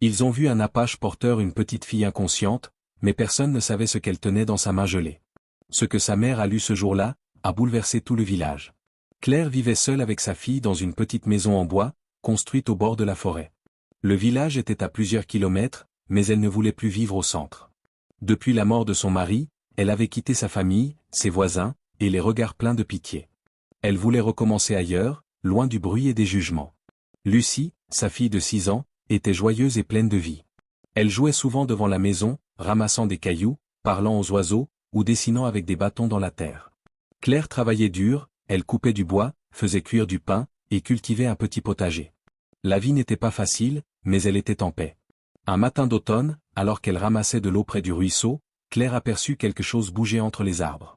Ils ont vu un Apache porteur une petite fille inconsciente, mais personne ne savait ce qu'elle tenait dans sa main gelée. Ce que sa mère a lu ce jour-là, a bouleversé tout le village. Claire vivait seule avec sa fille dans une petite maison en bois, construite au bord de la forêt. Le village était à plusieurs kilomètres, mais elle ne voulait plus vivre au centre. Depuis la mort de son mari, elle avait quitté sa famille, ses voisins, et les regards pleins de pitié. Elle voulait recommencer ailleurs, loin du bruit et des jugements. Lucie, sa fille de 6 ans, était joyeuse et pleine de vie. Elle jouait souvent devant la maison, ramassant des cailloux, parlant aux oiseaux, ou dessinant avec des bâtons dans la terre. Claire travaillait dur, elle coupait du bois, faisait cuire du pain, et cultivait un petit potager. La vie n'était pas facile, mais elle était en paix. Un matin d'automne, alors qu'elle ramassait de l'eau près du ruisseau, Claire aperçut quelque chose bouger entre les arbres.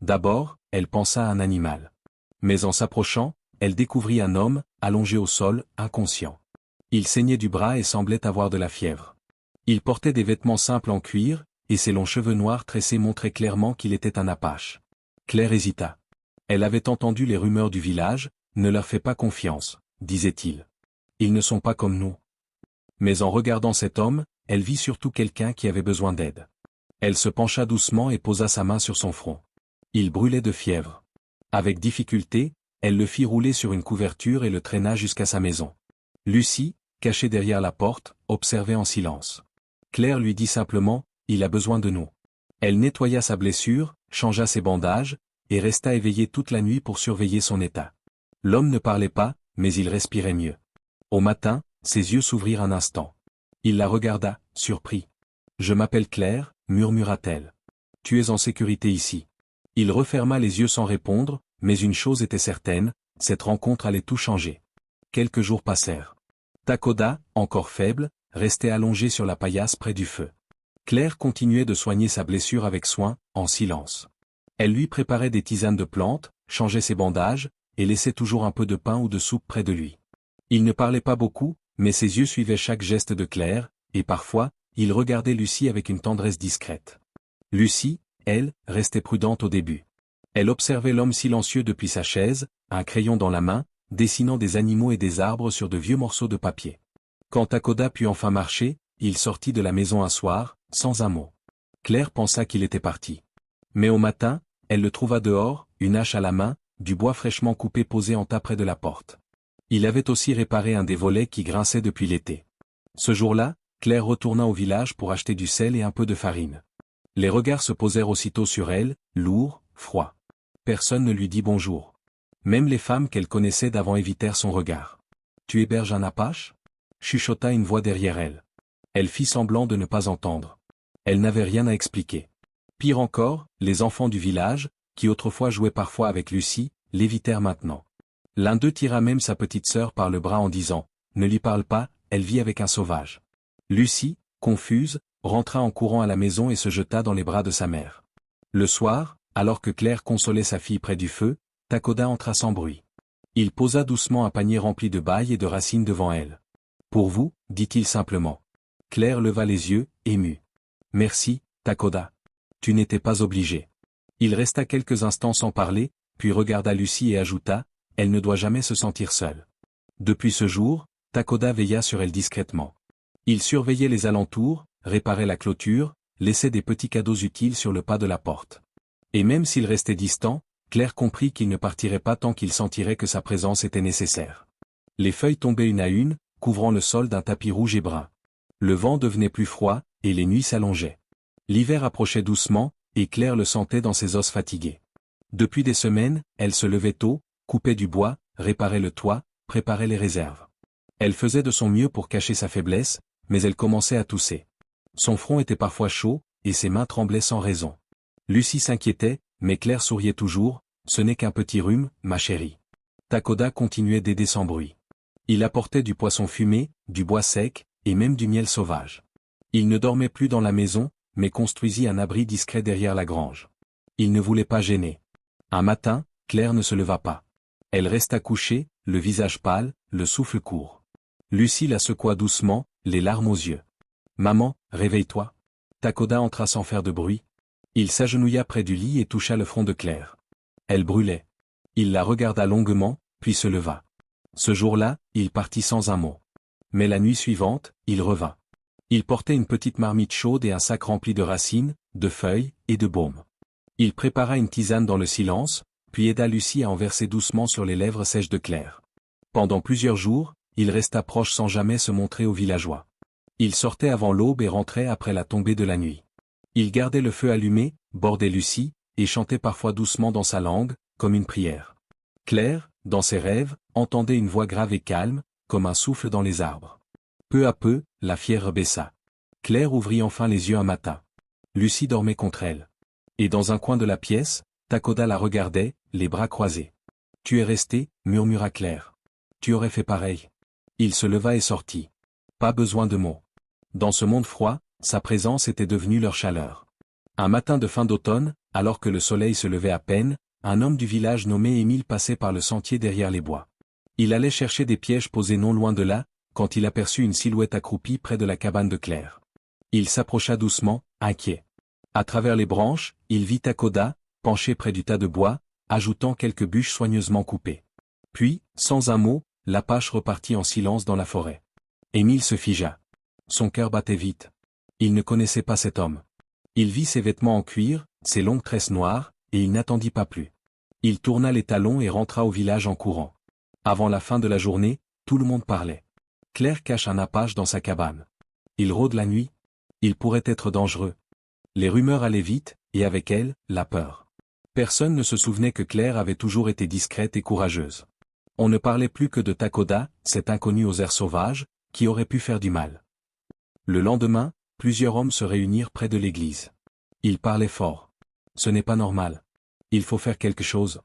D'abord, elle pensa à un animal. Mais en s'approchant, elle découvrit un homme, allongé au sol, inconscient. Il saignait du bras et semblait avoir de la fièvre. Il portait des vêtements simples en cuir, et ses longs cheveux noirs tressés montraient clairement qu'il était un Apache. Claire hésita. Elle avait entendu les rumeurs du village, ne leur fais pas confiance, disait-il. Ils ne sont pas comme nous. Mais en regardant cet homme, elle vit surtout quelqu'un qui avait besoin d'aide. Elle se pencha doucement et posa sa main sur son front. Il brûlait de fièvre. Avec difficulté, elle le fit rouler sur une couverture et le traîna jusqu'à sa maison. Lucie, cachée derrière la porte, observait en silence. Claire lui dit simplement, « Il a besoin de nous ». Elle nettoya sa blessure, changea ses bandages, et resta éveillée toute la nuit pour surveiller son état. L'homme ne parlait pas, mais il respirait mieux. Au matin, ses yeux s'ouvrirent un instant. Il la regarda, surpris. « Je m'appelle Claire », murmura-t-elle. « Tu es en sécurité ici. » Il referma les yeux sans répondre, mais une chose était certaine, cette rencontre allait tout changer. Quelques jours passèrent. Takoda, encore faible, restait allongé sur la paillasse près du feu. Claire continuait de soigner sa blessure avec soin, en silence. Elle lui préparait des tisanes de plantes, changeait ses bandages, et laissait toujours un peu de pain ou de soupe près de lui. Il ne parlait pas beaucoup, mais ses yeux suivaient chaque geste de Claire, et parfois, il regardait Lucie avec une tendresse discrète. Lucie, elle, restait prudente au début. Elle observait l'homme silencieux depuis sa chaise, un crayon dans la main, dessinant des animaux et des arbres sur de vieux morceaux de papier. Quand Takoda put enfin marcher, il sortit de la maison un soir, sans un mot. Claire pensa qu'il était parti. Mais au matin, elle le trouva dehors, une hache à la main, du bois fraîchement coupé posé en tas près de la porte. Il avait aussi réparé un des volets qui grinçait depuis l'été. Ce jour-là, Claire retourna au village pour acheter du sel et un peu de farine. Les regards se posèrent aussitôt sur elle, lourds, froids. Personne ne lui dit bonjour. Même les femmes qu'elle connaissait d'avant évitèrent son regard. « Tu héberges un Apache » chuchota une voix derrière elle. Elle fit semblant de ne pas entendre. Elle n'avait rien à expliquer. Pire encore, les enfants du village, qui autrefois jouaient parfois avec Lucie, l'évitèrent maintenant. L'un d'eux tira même sa petite sœur par le bras en disant « Ne lui parle pas, elle vit avec un sauvage ». Lucie, confuse, rentra en courant à la maison et se jeta dans les bras de sa mère. Le soir, alors que Claire consolait sa fille près du feu, Takoda entra sans bruit. Il posa doucement un panier rempli de bailles et de racines devant elle. « Pour vous, dit-il simplement. Claire leva les yeux, émue. « Merci, Takoda. Tu n'étais pas obligé. » Il resta quelques instants sans parler, puis regarda Lucie et ajouta, « Elle ne doit jamais se sentir seule. » Depuis ce jour, Takoda veilla sur elle discrètement. Il surveillait les alentours, réparait la clôture, laissait des petits cadeaux utiles sur le pas de la porte. Et même s'il restait distant, Claire comprit qu'il ne partirait pas tant qu'il sentirait que sa présence était nécessaire. Les feuilles tombaient une à une, couvrant le sol d'un tapis rouge et brun. Le vent devenait plus froid, et les nuits s'allongeaient. L'hiver approchait doucement, et Claire le sentait dans ses os fatigués. Depuis des semaines, elle se levait tôt, coupait du bois, réparait le toit, préparait les réserves. Elle faisait de son mieux pour cacher sa faiblesse, mais elle commençait à tousser. Son front était parfois chaud, et ses mains tremblaient sans raison. Lucie s'inquiétait, mais Claire souriait toujours, « Ce n'est qu'un petit rhume, ma chérie. » Takoda continuait d'aider sans bruit. Il apportait du poisson fumé, du bois sec, et même du miel sauvage. Il ne dormait plus dans la maison, mais construisit un abri discret derrière la grange. Il ne voulait pas gêner. Un matin, Claire ne se leva pas. Elle resta couchée, le visage pâle, le souffle court. Lucie la secoua doucement, les larmes aux yeux. « Maman, réveille-toi. » Takoda entra sans faire de bruit. Il s'agenouilla près du lit et toucha le front de Claire. Elle brûlait. Il la regarda longuement, puis se leva. Ce jour-là, il partit sans un mot. Mais la nuit suivante, il revint. Il portait une petite marmite chaude et un sac rempli de racines, de feuilles et de baume. Il prépara une tisane dans le silence, puis aida Lucie à en verser doucement sur les lèvres sèches de Claire. Pendant plusieurs jours, il resta proche sans jamais se montrer aux villageois. Il sortait avant l'aube et rentrait après la tombée de la nuit. Il gardait le feu allumé, bordait Lucie, et chantait parfois doucement dans sa langue, comme une prière. Claire, dans ses rêves, entendait une voix grave et calme, comme un souffle dans les arbres. Peu à peu, la fièvre baissa. Claire ouvrit enfin les yeux un matin. Lucie dormait contre elle. Et dans un coin de la pièce, Takoda la regardait, les bras croisés. « Tu es resté, » murmura Claire. « Tu aurais fait pareil. » Il se leva et sortit. Pas besoin de mots. Dans ce monde froid, sa présence était devenue leur chaleur. Un matin de fin d'automne, alors que le soleil se levait à peine, un homme du village nommé Émile passait par le sentier derrière les bois. Il allait chercher des pièges posés non loin de là, quand il aperçut une silhouette accroupie près de la cabane de Claire. Il s'approcha doucement, inquiet. À travers les branches, il vit Takoda, penché près du tas de bois, ajoutant quelques bûches soigneusement coupées. Puis, sans un mot, l'Apache repartit en silence dans la forêt. Émile se figea. Son cœur battait vite. Il ne connaissait pas cet homme. Il vit ses vêtements en cuir, ses longues tresses noires, et il n'attendit pas plus. Il tourna les talons et rentra au village en courant. Avant la fin de la journée, tout le monde parlait. Claire cache un Apache dans sa cabane. Il rôde la nuit. Il pourrait être dangereux. Les rumeurs allaient vite, et avec elles, la peur. Personne ne se souvenait que Claire avait toujours été discrète et courageuse. On ne parlait plus que de Takoda, cet inconnu aux airs sauvages, qui aurait pu faire du mal. Le lendemain, plusieurs hommes se réunirent près de l'église. Ils parlaient fort. Ce n'est pas normal. Il faut faire quelque chose.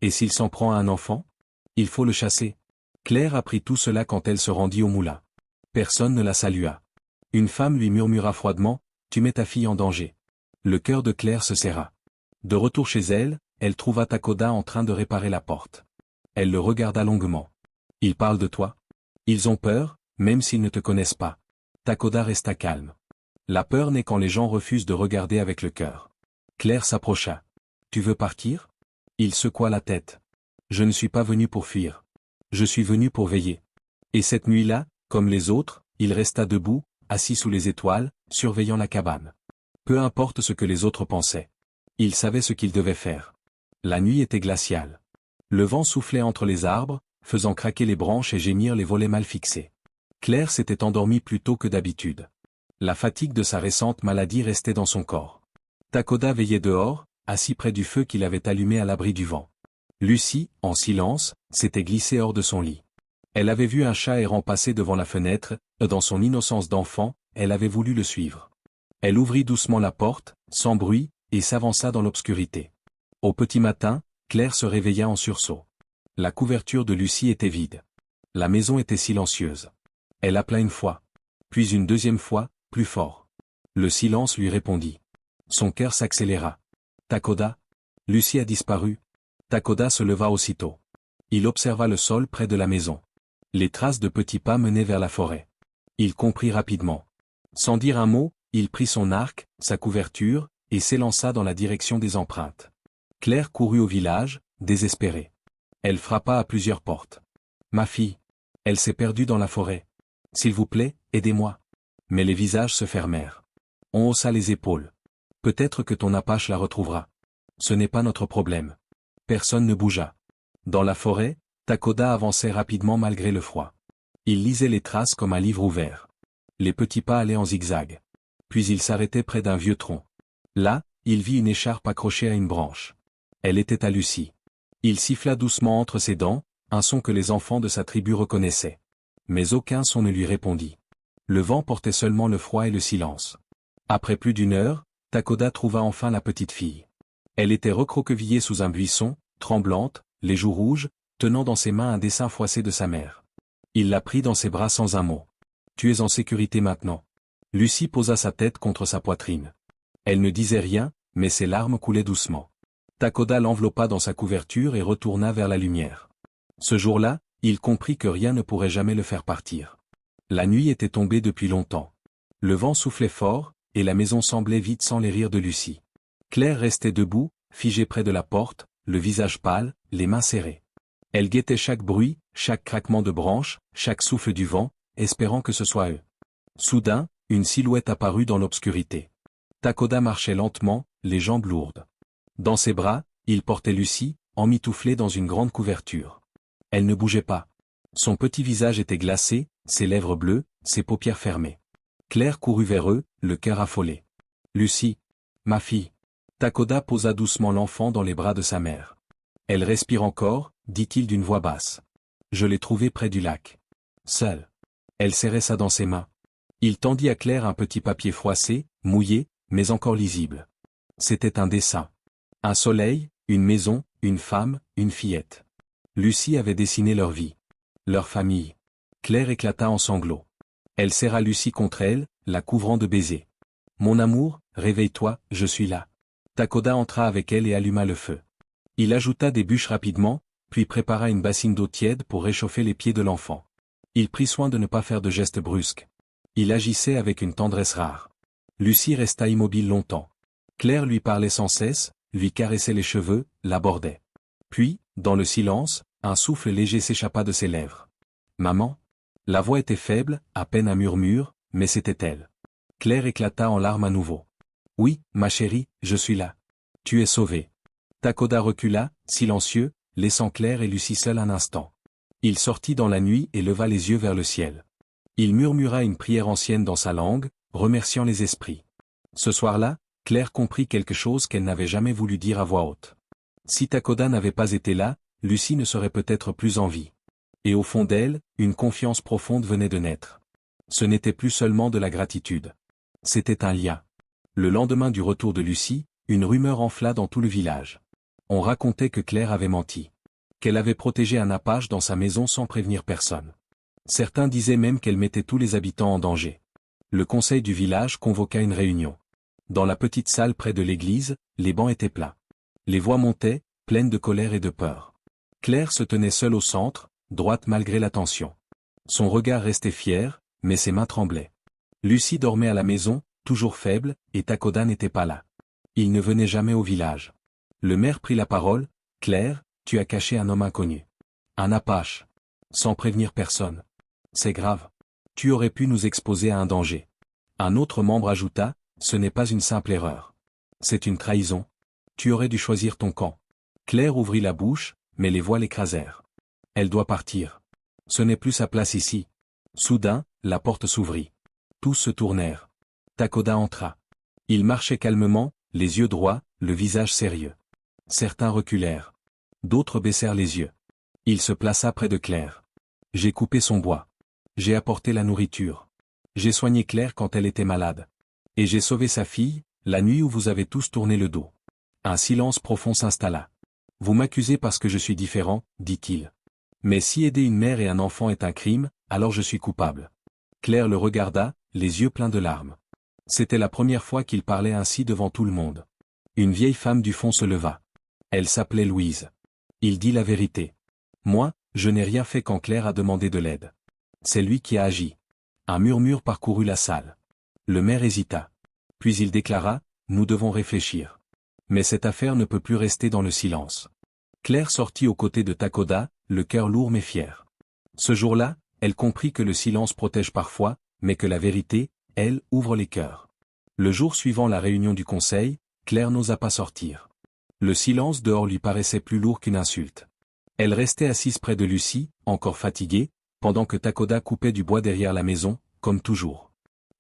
Et s'il s'en prend à un enfant? Il faut le chasser. Claire apprit tout cela quand elle se rendit au moulin. Personne ne la salua. Une femme lui murmura froidement, « Tu mets ta fille en danger. » Le cœur de Claire se serra. De retour chez elle, elle trouva Takoda en train de réparer la porte. Elle le regarda longuement. « Ils parlent de toi? Ils ont peur, même s'ils ne te connaissent pas. » Takoda resta calme. La peur naît quand les gens refusent de regarder avec le cœur. Claire s'approcha. « Tu veux partir? » Il secoua la tête. « Je ne suis pas venu pour fuir. Je suis venu pour veiller. » Et cette nuit-là, comme les autres, il resta debout, assis sous les étoiles, surveillant la cabane. Peu importe ce que les autres pensaient. Il savait ce qu'il devait faire. La nuit était glaciale. Le vent soufflait entre les arbres, faisant craquer les branches et gémir les volets mal fixés. Claire s'était endormie plus tôt que d'habitude. La fatigue de sa récente maladie restait dans son corps. Takoda veillait dehors, assis près du feu qu'il avait allumé à l'abri du vent. Lucie, en silence, s'était glissée hors de son lit. Elle avait vu un chat errant passer devant la fenêtre, et dans son innocence d'enfant, elle avait voulu le suivre. Elle ouvrit doucement la porte, sans bruit, et s'avança dans l'obscurité. Au petit matin, Claire se réveilla en sursaut. La couverture de Lucie était vide. La maison était silencieuse. Elle appela une fois. Puis une deuxième fois, plus fort. Le silence lui répondit. Son cœur s'accéléra. Takoda? Lucie a disparu. Takoda se leva aussitôt. Il observa le sol près de la maison. Les traces de petits pas menaient vers la forêt. Il comprit rapidement. Sans dire un mot, il prit son arc, sa couverture, et s'élança dans la direction des empreintes. Claire courut au village, désespérée. Elle frappa à plusieurs portes. « Ma fille. Elle s'est perdue dans la forêt. S'il vous plaît, aidez-moi. » Mais les visages se fermèrent. On haussa les épaules. « Peut-être que ton Apache la retrouvera. Ce n'est pas notre problème. » Personne ne bougea. Dans la forêt, Takoda avançait rapidement malgré le froid. Il lisait les traces comme un livre ouvert. Les petits pas allaient en zigzag. Puis il s'arrêtait près d'un vieux tronc. Là, il vit une écharpe accrochée à une branche. Elle était à Lucie. Il siffla doucement entre ses dents, un son que les enfants de sa tribu reconnaissaient. Mais aucun son ne lui répondit. Le vent portait seulement le froid et le silence. Après plus d'une heure, Takoda trouva enfin la petite fille. Elle était recroquevillée sous un buisson, tremblante, les joues rouges, tenant dans ses mains un dessin froissé de sa mère. Il la prit dans ses bras sans un mot. « Tu es en sécurité maintenant. » Lucie posa sa tête contre sa poitrine. Elle ne disait rien, mais ses larmes coulaient doucement. Takoda l'enveloppa dans sa couverture et retourna vers la lumière. Ce jour-là, il comprit que rien ne pourrait jamais le faire partir. La nuit était tombée depuis longtemps. Le vent soufflait fort, et la maison semblait vide sans les rires de Lucie. Claire restait debout, figée près de la porte, le visage pâle, les mains serrées. Elle guettait chaque bruit, chaque craquement de branches, chaque souffle du vent, espérant que ce soit eux. Soudain, une silhouette apparut dans l'obscurité. Takoda marchait lentement, les jambes lourdes. Dans ses bras, il portait Lucie, emmitouflée dans une grande couverture. Elle ne bougeait pas. Son petit visage était glacé, ses lèvres bleues, ses paupières fermées. Claire courut vers eux, le cœur affolé. « Lucie, ma fille. » Takoda posa doucement l'enfant dans les bras de sa mère. « Elle respire encore, dit-il d'une voix basse. Je l'ai trouvée près du lac. Seule. » Elle serrait ça dans ses mains. Il tendit à Claire un petit papier froissé, mouillé, mais encore lisible. C'était un dessin. Un soleil, une maison, une femme, une fillette. Lucie avait dessiné leur vie. Leur famille. Claire éclata en sanglots. Elle serra Lucie contre elle, la couvrant de baisers. « Mon amour, réveille-toi, je suis là. » Takoda entra avec elle et alluma le feu. Il ajouta des bûches rapidement, puis prépara une bassine d'eau tiède pour réchauffer les pieds de l'enfant. Il prit soin de ne pas faire de gestes brusques. Il agissait avec une tendresse rare. Lucie resta immobile longtemps. Claire lui parlait sans cesse, lui caressait les cheveux, l'abordait. Puis, dans le silence, un souffle léger s'échappa de ses lèvres. « Maman ?» La voix était faible, à peine un murmure, mais c'était elle. Claire éclata en larmes à nouveau. « Oui, ma chérie, je suis là. Tu es sauvée. » Takoda recula, silencieux, laissant Claire et Lucie seules un instant. Il sortit dans la nuit et leva les yeux vers le ciel. Il murmura une prière ancienne dans sa langue, remerciant les esprits. Ce soir-là, Claire comprit quelque chose qu'elle n'avait jamais voulu dire à voix haute. Si Takoda n'avait pas été là, Lucie ne serait peut-être plus en vie. Et au fond d'elle, une confiance profonde venait de naître. Ce n'était plus seulement de la gratitude. C'était un lien. Le lendemain du retour de Lucie, une rumeur enfla dans tout le village. On racontait que Claire avait menti. Qu'elle avait protégé un apache dans sa maison sans prévenir personne. Certains disaient même qu'elle mettait tous les habitants en danger. Le conseil du village convoqua une réunion. Dans la petite salle près de l'église, les bancs étaient pleins. Les voix montaient, pleines de colère et de peur. Claire se tenait seule au centre, droite malgré la tension. Son regard restait fier, mais ses mains tremblaient. Lucie dormait à la maison, toujours faible, et Takoda n'était pas là. Il ne venait jamais au village. Le maire prit la parole. « Claire, tu as caché un homme inconnu. Un apache. Sans prévenir personne. C'est grave. Tu aurais pu nous exposer à un danger. » Un autre membre ajouta, « Ce n'est pas une simple erreur. C'est une trahison. Tu aurais dû choisir ton camp. » Claire ouvrit la bouche, mais les voix l'écrasèrent. Elle doit partir. Ce n'est plus sa place ici. Soudain, la porte s'ouvrit. Tous se tournèrent. Takoda entra. Il marchait calmement, les yeux droits, le visage sérieux. Certains reculèrent. D'autres baissèrent les yeux. Il se plaça près de Claire. « J'ai coupé son bois. J'ai apporté la nourriture. J'ai soigné Claire quand elle était malade. Et j'ai sauvé sa fille, la nuit où vous avez tous tourné le dos. » Un silence profond s'installa. « Vous m'accusez parce que je suis différent, dit-il. Mais si aider une mère et un enfant est un crime, alors je suis coupable. » Claire le regarda, les yeux pleins de larmes. C'était la première fois qu'il parlait ainsi devant tout le monde. Une vieille femme du fond se leva. Elle s'appelait Louise. Il dit la vérité. « Moi, je n'ai rien fait quand Claire a demandé de l'aide. C'est lui qui a agi. » Un murmure parcourut la salle. Le maire hésita. Puis il déclara, « Nous devons réfléchir. Mais cette affaire ne peut plus rester dans le silence. » Claire sortit aux côtés de Takoda, le cœur lourd mais fier. Ce jour-là, elle comprit que le silence protège parfois, mais que la vérité, elle, ouvre les cœurs. Le jour suivant la réunion du conseil, Claire n'osa pas sortir. Le silence dehors lui paraissait plus lourd qu'une insulte. Elle restait assise près de Lucie, encore fatiguée, pendant que Takoda coupait du bois derrière la maison, comme toujours.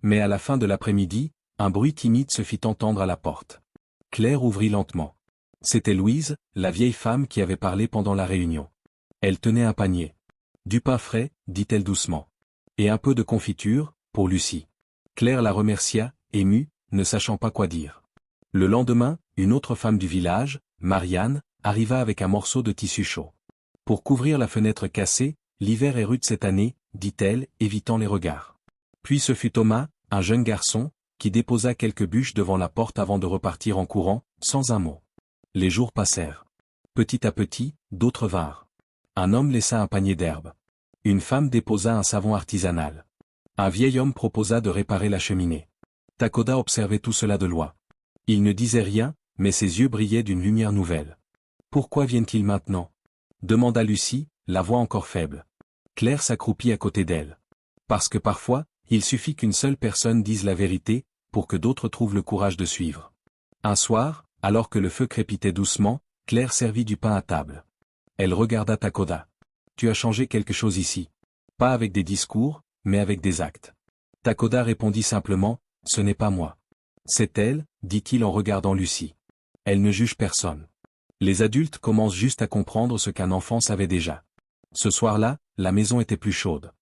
Mais à la fin de l'après-midi, un bruit timide se fit entendre à la porte. Claire ouvrit lentement. C'était Louise, la vieille femme qui avait parlé pendant la réunion. Elle tenait un panier. « Du pain frais, dit-elle doucement. Et un peu de confiture, pour Lucie. » Claire la remercia, émue, ne sachant pas quoi dire. Le lendemain, une autre femme du village, Marianne, arriva avec un morceau de tissu chaud. « Pour couvrir la fenêtre cassée, l'hiver est rude cette année, dit-elle, évitant les regards. » Puis ce fut Thomas, un jeune garçon, qui déposa quelques bûches devant la porte avant de repartir en courant, sans un mot. Les jours passèrent. Petit à petit, d'autres vinrent. Un homme laissa un panier d'herbes. Une femme déposa un savon artisanal. Un vieil homme proposa de réparer la cheminée. Takoda observait tout cela de loin. Il ne disait rien, mais ses yeux brillaient d'une lumière nouvelle. « Pourquoi viennent-ils maintenant » demanda Lucie, la voix encore faible. Claire s'accroupit à côté d'elle. « Parce que parfois, Il suffit qu'une seule personne dise la vérité, pour que d'autres trouvent le courage de suivre. Un soir, alors que le feu crépitait doucement, Claire servit du pain à table. Elle regarda Takoda. « Tu as changé quelque chose ici. Pas avec des discours, mais avec des actes. » Takoda répondit simplement, « Ce n'est pas moi. C'est elle, » dit-il en regardant Lucie. Elle ne juge personne. Les adultes commencent juste à comprendre ce qu'un enfant savait déjà. Ce soir-là, la maison était plus chaude.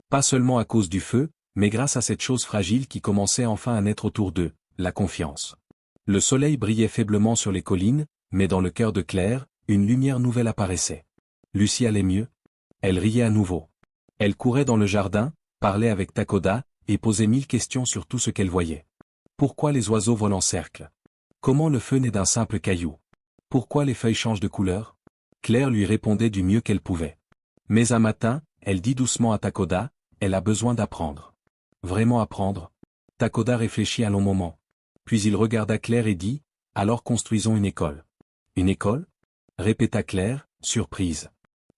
Pas seulement à cause du feu, mais grâce à cette chose fragile qui commençait enfin à naître autour d'eux, la confiance. Le soleil brillait faiblement sur les collines, mais dans le cœur de Claire, une lumière nouvelle apparaissait. Lucie allait mieux. Elle riait à nouveau. Elle courait dans le jardin, parlait avec Takoda, et posait 1000 questions sur tout ce qu'elle voyait. Pourquoi les oiseaux volent en cercle? Comment le feu naît d'un simple caillou? Pourquoi les feuilles changent de couleur? Claire lui répondait du mieux qu'elle pouvait. Mais un matin, elle dit doucement à Takoda, elle a besoin d'apprendre. Vraiment apprendre? Takoda réfléchit un long moment. Puis il regarda Claire et dit, alors construisons une école. Une école? Répéta Claire, surprise.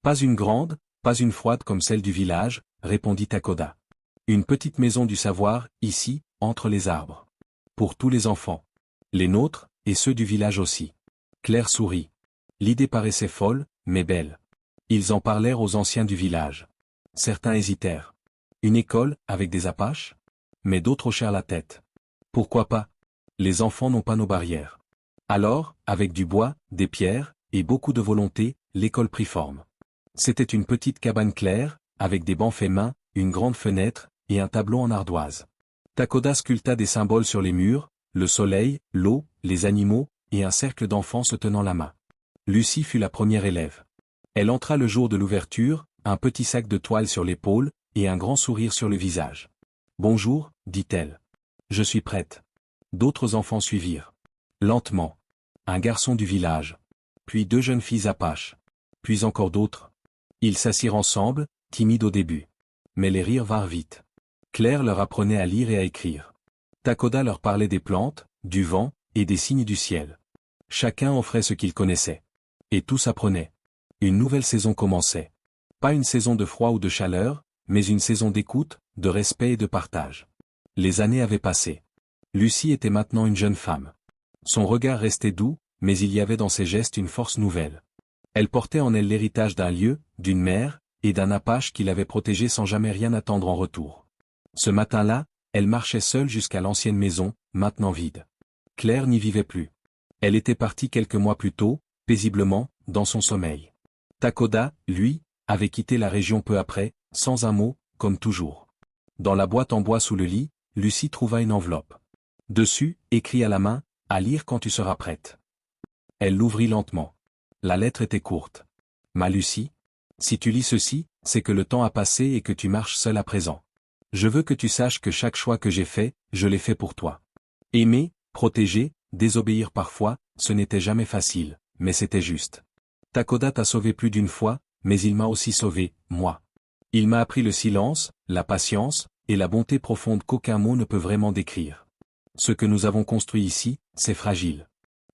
Pas une grande, pas une froide comme celle du village, répondit Takoda. Une petite maison du savoir, ici, entre les arbres. Pour tous les enfants. Les nôtres, et ceux du village aussi. Claire sourit. L'idée paraissait folle, mais belle. Ils en parlèrent aux anciens du village. Certains hésitèrent. Une école, avec des apaches? Mais d'autres hochèrent la tête. Pourquoi pas? Les enfants n'ont pas nos barrières. Alors, avec du bois, des pierres, et beaucoup de volonté, l'école prit forme. C'était une petite cabane claire, avec des bancs faits main, une grande fenêtre, et un tableau en ardoise. Takoda sculpta des symboles sur les murs, le soleil, l'eau, les animaux, et un cercle d'enfants se tenant la main. Lucie fut la première élève. Elle entra le jour de l'ouverture, un petit sac de toile sur l'épaule, et un grand sourire sur le visage. « Bonjour, dit-elle. Je suis prête. » D'autres enfants suivirent. Lentement. Un garçon du village. Puis 2 jeunes filles apaches. Puis encore d'autres. Ils s'assirent ensemble, timides au début. Mais les rires vinrent vite. Claire leur apprenait à lire et à écrire. Takoda leur parlait des plantes, du vent, et des signes du ciel. Chacun offrait ce qu'il connaissait. Et tous apprenaient. Une nouvelle saison commençait. Pas une saison de froid ou de chaleur, mais une saison d'écoute, de respect et de partage. Les années avaient passé. Lucie était maintenant une jeune femme. Son regard restait doux, mais il y avait dans ses gestes une force nouvelle. Elle portait en elle l'héritage d'un lieu, d'une mère, et d'un apache qui l'avait protégée sans jamais rien attendre en retour. Ce matin-là, elle marchait seule jusqu'à l'ancienne maison, maintenant vide. Claire n'y vivait plus. Elle était partie quelques mois plus tôt, paisiblement, dans son sommeil. Takoda, lui, avait quitté la région peu après, sans un mot, comme toujours. Dans la boîte en bois sous le lit, Lucie trouva une enveloppe. Dessus, écrit à la main, « À lire quand tu seras prête ». Elle l'ouvrit lentement. La lettre était courte. « Ma Lucie, si tu lis ceci, c'est que le temps a passé et que tu marches seule à présent. Je veux que tu saches que chaque choix que j'ai fait, je l'ai fait pour toi. Aimer, protéger, désobéir parfois, ce n'était jamais facile, mais c'était juste. Takoda t'a sauvé plus d'une fois, mais il m'a aussi sauvé, moi. Il m'a appris le silence, la patience, et la bonté profonde qu'aucun mot ne peut vraiment décrire. Ce que nous avons construit ici, c'est fragile.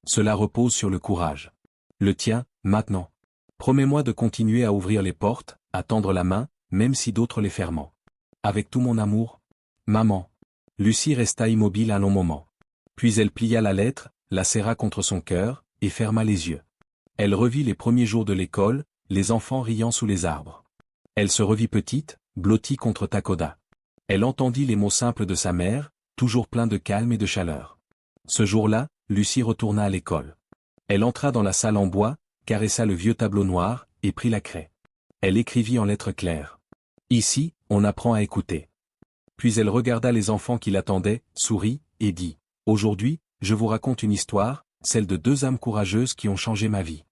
Cela repose sur le courage. Le tien, maintenant. Promets-moi de continuer à ouvrir les portes, à tendre la main, même si d'autres les ferment. Avec tout mon amour. Maman. » Lucie resta immobile un long moment. Puis elle plia la lettre, la serra contre son cœur, et ferma les yeux. Elle revit les premiers jours de l'école, les enfants riant sous les arbres. Elle se revit petite, blottie contre Takoda. Elle entendit les mots simples de sa mère, toujours pleins de calme et de chaleur. Ce jour-là, Lucie retourna à l'école. Elle entra dans la salle en bois, caressa le vieux tableau noir, et prit la craie. Elle écrivit en lettres claires. Ici, on apprend à écouter. Puis elle regarda les enfants qui l'attendaient, sourit, et dit, « Aujourd'hui, je vous raconte une histoire, celle de 2 âmes courageuses qui ont changé ma vie.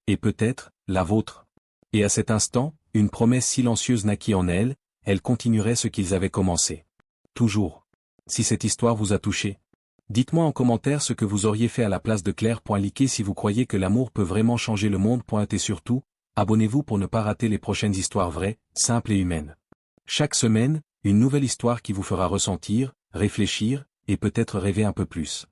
Et peut-être, la vôtre. » Et à cet instant, une promesse silencieuse naquit en elle continuerait ce qu'ils avaient commencé. Toujours. Si cette histoire vous a touché. Dites-moi en commentaire ce que vous auriez fait à la place de Claire. Liker si vous croyez que l'amour peut vraiment changer le monde. Et surtout, abonnez-vous pour ne pas rater les prochaines histoires vraies, simples et humaines. Chaque semaine, une nouvelle histoire qui vous fera ressentir, réfléchir, et peut-être rêver un peu plus.